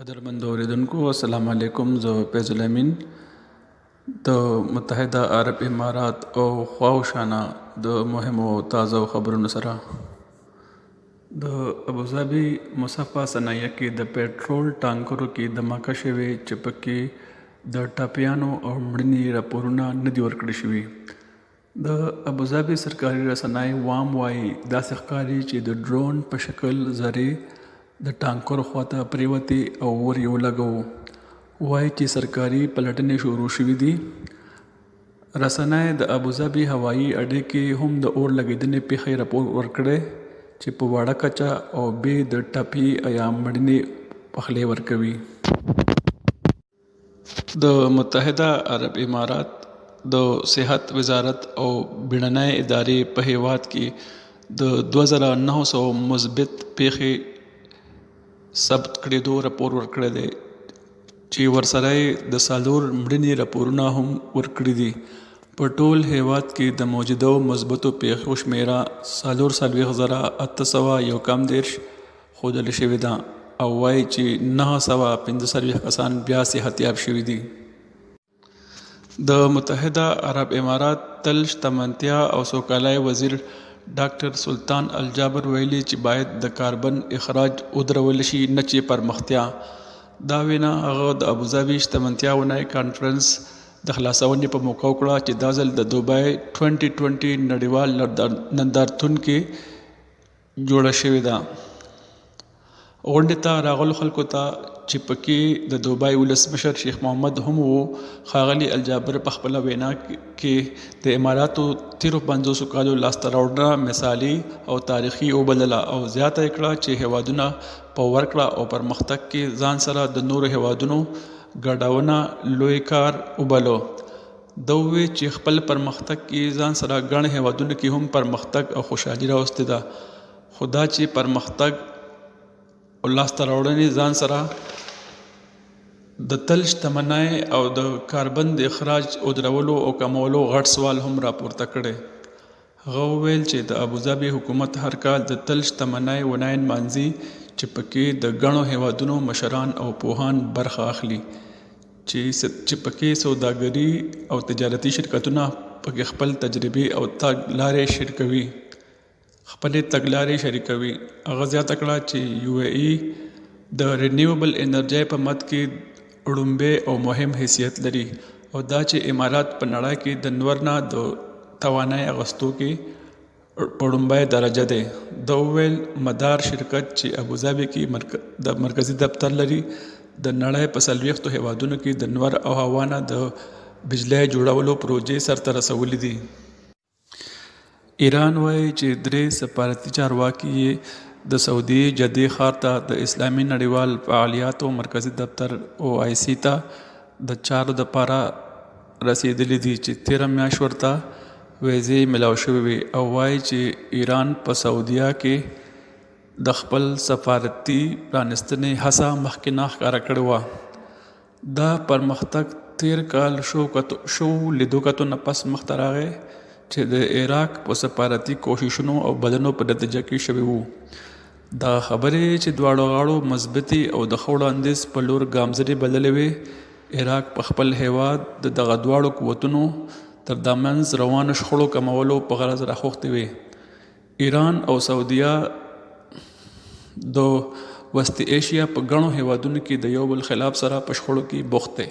قدرمند اوریدونکو السلام علیکم. زه فیض الامین د متحده عرب امارات او خواوشانه د مهمو تازه خبرونو سره د ابوظبي مصفا صنایع کې د پېټرول ټانکرو کې دماکه شوې چې پکې د ټاپیانو او مړینې راپورونه نه دي ورکړل شوي. د ابوظبي سرکاري رسنۍ وام وایي داسې ښکاري چې د ډرون په شکل ذرې د ټانکر خواته پریوتې او ور یې ولګوو. وایي چې سرکاري پلټنې شروع شوي دي. رسنۍ د ابوظبي هوایي اډې کې هم د اور لګېدنې پیښې راپور ورکړی چې په واړه کچه او بې د ټپي یا مړینې پخلی ورکوي. د متحده عرب امارات د صحت وزارت او بیړنۍ ادارې په هیواد کې د 2900 مثبت پیښې ثبت کړېدو راپور ورکړی دی چې ورسره یې د 4 مړینې راپورونه هم ورکړي دي. په ټول هیواد کې د موجوده مثبتو پیښو شمیره 4,841 ښودل شوې ده او وایي چې 945 کسان بیا صحتیاب شوي دي. د متحده عرب امارات تل شتمنتیا او سوکالۍ وزیر ډاکټر سلطان الجابر ویلي چې باید د کاربن اخراج ودرول شي نه چې پرمختیا. دا وینا هغه د ابوظبي شتمنتیا اونۍ کانفرنس د خلاصونې په موقع وکړه چې دا ځل د دوبۍ 2020 نړیوال نندارتون کې جوړه شوې ده. غونډې ته راغلو خلکو ته چې پکې د دوبۍ ولسمشر شیخ محمد هم وو، ښاغلي الجابر په خپله وینا کې د اماراتو تیرو 50 کالو لاسته راوړنه مثالي او تاریخي وبلله او زیاته یې کړه چې هیوادونه په ورکړه او پرمختګ کې ځان سره د نورو هیوادونو ګډونه لوی کار وبلو. ده وویل چې خپل پرمختګ کې ځان سره ګڼ هیوادونو کې هم پرمختګ او خوشحالي راوستې ده، خو دا چې پرمختګ او لاسته راوړنې ځان سره د تل شتمنۍ او د کاربن د اخراج ودرولو او کمولو غټ سوال هم راپورته کړی. هغه وویل چې د ابوظبي حکومت هر کال د تل شتمنۍ اونۍ نمانځي چې پکې د ګڼو هیوادونو مشران او پوهان برخه اخلي چې پکې سوداګري او تجارتي شرکتونه پکې خپل تجربې او تګلارې شریکوي. هغه زیاته کړه چې UAE د رینیوبل انرژۍ په مد کې وړومبی او مهم حیثیت لري او دا چې امارات په نړۍ کې د نور نه د توانایي اخیستو کې په وړومبی درجه دی. ده وویل مدار شرکت چې ابوظبي کې د مرکزي دفتر لري د نړۍ په 40 هیوادونو کې د نور او هوا نه د بجلۍ جوړولو پروژې سرته رسولي دي. ایران وایي چې 3 سفارتي چارواکي یې د سعودي جدې ښار ته د اسلامي نړیوال فعالیاتو مرکزي دفتر OIC ته د چارو دپاره رسېدلي دي چې 13 میاشت ورته ویزې ملاو شوې وي او وایي چې ایران په سعودیه کې د خپل سفارتي پرانستنې هڅه مخکې نه ښکاره کړې وه. دا پرمختګ 13 کال شو لیدو کتو نه پس مخته راغی چې د عراق په سفارتي کوښښونو او بدنو په نتیجه کې شوي وو. دا خبرې چې دواړو غاړو مثبتې او د ښه وړاندیز په لور ګامزنې بللې وې، عراق په خپل هیواد د دغه دواړو قوتونو تر منځ روانو شخړو کمولو په غرض راښوختې وې. ایران او سعودیه د وسط ایشیا په ګڼو هیوادونو کې د یو بل خلاف سره په شخړو کې بوخت دی.